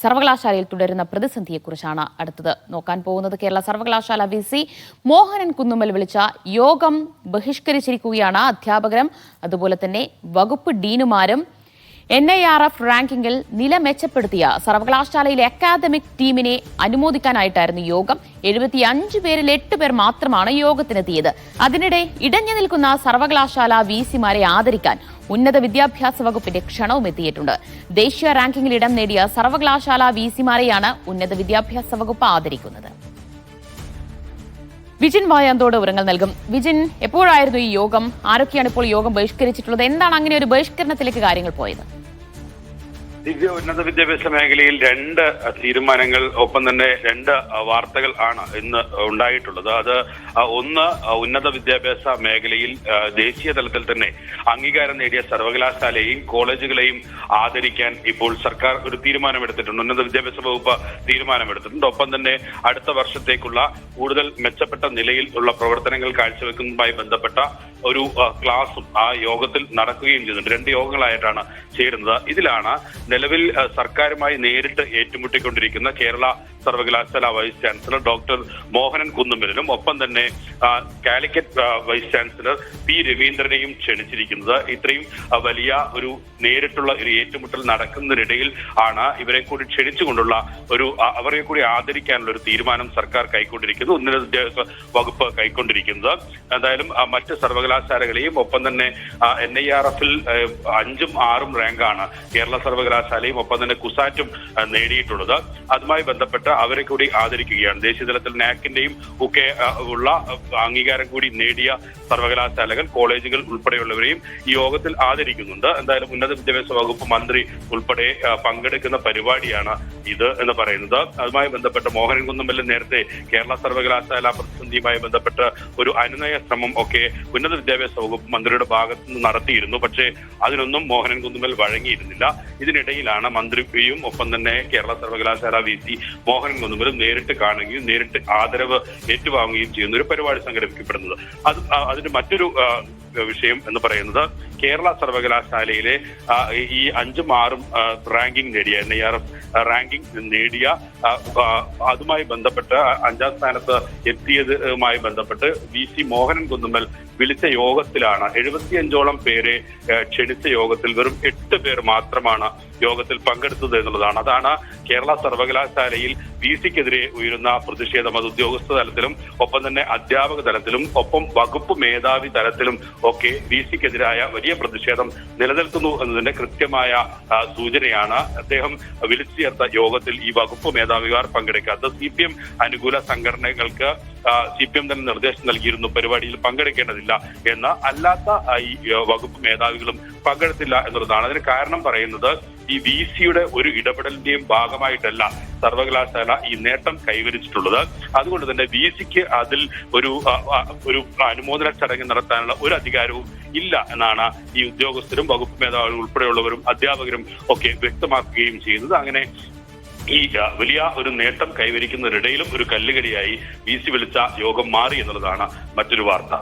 സർവകലാശാലയിൽ തുടരുന്ന പ്രതിസന്ധിയെക്കുറിച്ചാണ് അടുത്തത് നോക്കാൻ പോകുന്നത്. കേരള സർവകലാശാല VC മോഹനൻ കുന്നുമ്മൽ വിളിച്ച യോഗം ബഹിഷ്കരിച്ചിരിക്കുകയാണ്. അധ്യാപകരും അതുപോലെ തന്നെ വകുപ്പ് ഡീനുമാരും NIRF റാങ്കിങ്ങിൽ നില മെച്ചപ്പെടുത്തിയ സർവകലാശാലയിലെ അക്കാദമിക് ടീമിനെ അനുമോദിക്കാനായിട്ടായിരുന്നു യോഗം. 75 പേരിൽ 8 പേർ മാത്രമാണ് യോഗത്തിനെത്തിയത്. അതിനിടെ ഇടഞ്ഞു നിൽക്കുന്ന സർവകലാശാല VCമാരെ ആദരിക്കാൻ ഉന്നത വിദ്യാഭ്യാസ വകുപ്പിന്റെ ക്ഷണവും എത്തിയിട്ടുണ്ട്. ദേശീയ റാങ്കിങ്ങിൽ ഇടം നേടിയ സർവകലാശാല VCമാരെയാണ് ഉന്നത വിദ്യാഭ്യാസ വകുപ്പ് ആദരിക്കുന്നത്. വിജിൻ വായാന്തോട് വിവരങ്ങൾ നൽകും. വിജിൻ, എപ്പോഴായിരുന്നു ഈ യോഗം? ആരൊക്കെയാണ് ഇപ്പോൾ യോഗം ബഹിഷ്കരിച്ചിട്ടുള്ളത്? എന്താണ് അങ്ങനെ ഒരു ബഹിഷ്കരണത്തിലേക്ക് കാര്യങ്ങൾ പോയത്? ഉന്നത വിദ്യാഭ്യാസ മേഖലയിൽ 2 തീരുമാനങ്ങൾ ഒപ്പം തന്നെ 2 വാർത്തകൾ ആണ് ഇന്ന് ഉണ്ടായിട്ടുള്ളത്. അത് ഒന്ന്, ഉന്നത വിദ്യാഭ്യാസ മേഖലയിൽ ദേശീയ തലത്തിൽ തന്നെ അംഗീകാരം നേടിയ സർവകലാശാലയെയും കോളേജുകളെയും ആദരിക്കാൻ ഇപ്പോൾ സർക്കാർ ഒരു തീരുമാനമെടുത്തിട്ടുണ്ട്. ഉന്നത വിദ്യാഭ്യാസ വകുപ്പ് തീരുമാനമെടുത്തിട്ടുണ്ട്. ഒപ്പം തന്നെ അടുത്ത വർഷത്തേക്കുള്ള കൂടുതൽ മെച്ചപ്പെട്ട നിലയിൽ ഉള്ള പ്രവർത്തനങ്ങൾ കാഴ്ചവെക്കുന്നതുമായി ബന്ധപ്പെട്ട ഒരു ക്ലാസും ആ യോഗത്തിൽ നടക്കുകയും ചെയ്യുന്നുണ്ട്. 2 യോഗങ്ങളായിട്ടാണ് ചേരുന്നത്. ഇതിലാണ് നിലവിൽ സർക്കാരുമായി നേരിട്ട് ഏറ്റുമുട്ടിക്കൊണ്ടിരിക്കുന്ന കേരള സർവകലാശാല വൈസ് ചാൻസലർ ഡോക്ടർ മോഹനൻ കുന്നുമ്മലിനും ഒപ്പം തന്നെ കാലിക്കറ്റ് വൈസ് ചാൻസലർ P രവീന്ദ്രനെയും ക്ഷണിച്ചിരിക്കുന്നത്. ഇത്രയും വലിയ ഒരു നേരിട്ടുള്ള ഒരു ഏറ്റുമുട്ടൽ നടക്കുന്നതിനിടയിൽ ആണ് ഇവരെ കൂടി ക്ഷണിച്ചുകൊണ്ടുള്ള അവരെ കൂടി ആദരിക്കാനുള്ള ഒരു തീരുമാനം സർക്കാർ കൈക്കൊണ്ടിരിക്കുന്നത്, ഉന്നത വിദ്യാഭ്യാസ വകുപ്പ് കൈക്കൊണ്ടിരിക്കുന്നത്. എന്തായാലും മറ്റ് സർവകലാശാലകളെയും ഒപ്പം തന്നെ NIRF-ൽ 5ഉം 6ഉം റാങ്കാണ് കേരള സർവകലാശാലയും ഒപ്പം തന്നെ കുസാറ്റും നേടിയിട്ടുള്ളത്. അതുമായി ബന്ധപ്പെട്ട് അവരെ കൂടി ആദരിക്കുകയാണ്. ദേശീയ തലത്തിൽ NAC-ന്റെയും ഒക്കെ ഉള്ള അംഗീകാരം കൂടി നേടിയ സർവകലാശാലകൾ, കോളേജുകൾ ഉൾപ്പെടെയുള്ളവരെയും ഈ യോഗത്തിൽ ആദരിക്കുന്നുണ്ട്. എന്തായാലും ഉന്നത വിദ്യാഭ്യാസ വകുപ്പ് മന്ത്രി ഉൾപ്പെടെ പങ്കെടുക്കുന്ന പരിപാടിയാണ് ഇത് എന്ന് പറയുന്നത്. അതുമായി ബന്ധപ്പെട്ട് മോഹനൻ കുന്നുമ്മലിൽ നേരത്തെ കേരള സർവകലാശാല പ്രതിസന്ധിയുമായി ബന്ധപ്പെട്ട് ഒരു അനുനയ ശ്രമം ഒക്കെ ഉന്നത വിദ്യാഭ്യാസ വകുപ്പ് മന്ത്രിയുടെ ഭാഗത്തു നിന്ന് നടത്തിയിരുന്നു. പക്ഷേ അതിനൊന്നും മോഹനൻ കുന്നുമ്മൽ വഴങ്ങിയിരുന്നില്ല. ഇതിനിടയിലാണ് മന്ത്രിയും ഒപ്പം തന്നെ കേരള സർവകലാശാല VC മോഹനൻ കുന്നുമ്മലും നേരിട്ട് കാണുകയും നേരിട്ട് ആദരവ് ഏറ്റുവാങ്ങുകയും ചെയ്യുന്ന ഒരു പരിപാടി സംഘടിപ്പിക്കപ്പെടുന്നത്. അതിന്റെ മറ്റൊരു വിഷയം എന്ന് പറയുന്നത് കേരള സർവകലാശാലയിലെ ഈ 5ഉം 6ഉം റാങ്കിംഗ് നേടിയ NIRF റാങ്കിംഗ് നേടിയ അതുമായി ബന്ധപ്പെട്ട് 5ാം സ്ഥാനത്ത് എത്തിയതുമായി ബന്ധപ്പെട്ട് VC മോഹനൻ കുന്നുമ്മൽ വിളിച്ച യോഗത്തിലാണ് 75ഓളം പേരെ ക്ഷണിച്ച യോഗത്തിൽ വെറും 8 പേർ മാത്രമാണ് യോഗത്തിൽ പങ്കെടുത്തത് എന്നുള്ളതാണ്. അതാണ് കേരള സർവകലാശാലയിൽ VCക്കെതിരെ ഉയരുന്ന പ്രതിഷേധം. അത് ഉദ്യോഗസ്ഥ തലത്തിലും ഒപ്പം തന്നെ അധ്യാപക തലത്തിലും ഒപ്പം വകുപ്പ് മേധാവി തലത്തിലും ഒക്കെ VCക്കെതിരായ വലിയ പ്രതിഷേധം നിലനിൽക്കുന്നു എന്നതിന്റെ കൃത്യമായ സൂചനയാണ്. അദ്ദേഹം വിളിച്ചു ചേർത്ത യോഗത്തിൽ ഈ വകുപ്പ് മേധാവിമാർ പങ്കെടുക്കാത്ത CPM അനുകൂല സംഘടനകൾക്ക് CPM തന്നെ നിർദ്ദേശം നൽകിയിരുന്നു പരിപാടിയിൽ പങ്കെടുക്കേണ്ടതില്ല എന്ന്. അല്ലാത്ത ഈ വകുപ്പ് മേധാവികളും പങ്കെടുത്തില്ല എന്നുള്ളതാണ്. അതിന് കാരണം പറയുന്നത് ഈ VCയുടെ ഒരു ഇടപെടലിന്റെയും ഭാഗമായിട്ടല്ല സർവകലാശാല ഈ നേട്ടം കൈവരിച്ചിട്ടുള്ളത്. അതുകൊണ്ട് തന്നെ VCക്ക് അതിൽ ഒരു അനുമോദന ചടങ്ങ് നടത്താനുള്ള ഒരു അധികാരവും ഇല്ല എന്നാണ് ഈ ഉദ്യോഗസ്ഥരും വകുപ്പ് മേധാവികളും ഉൾപ്പെടെയുള്ളവരും അധ്യാപകരും ഒക്കെ വ്യക്തമാക്കുകയും ചെയ്യുന്നത്. അങ്ങനെ ഈ വലിയ ഒരു നേട്ടം കൈവരിക്കുന്നതിനിടയിലും ഒരു കല്ലുകടിയായി VC വിളിച്ച യോഗം മാറി എന്നുള്ളതാണ് മറ്റൊരു വാർത്ത.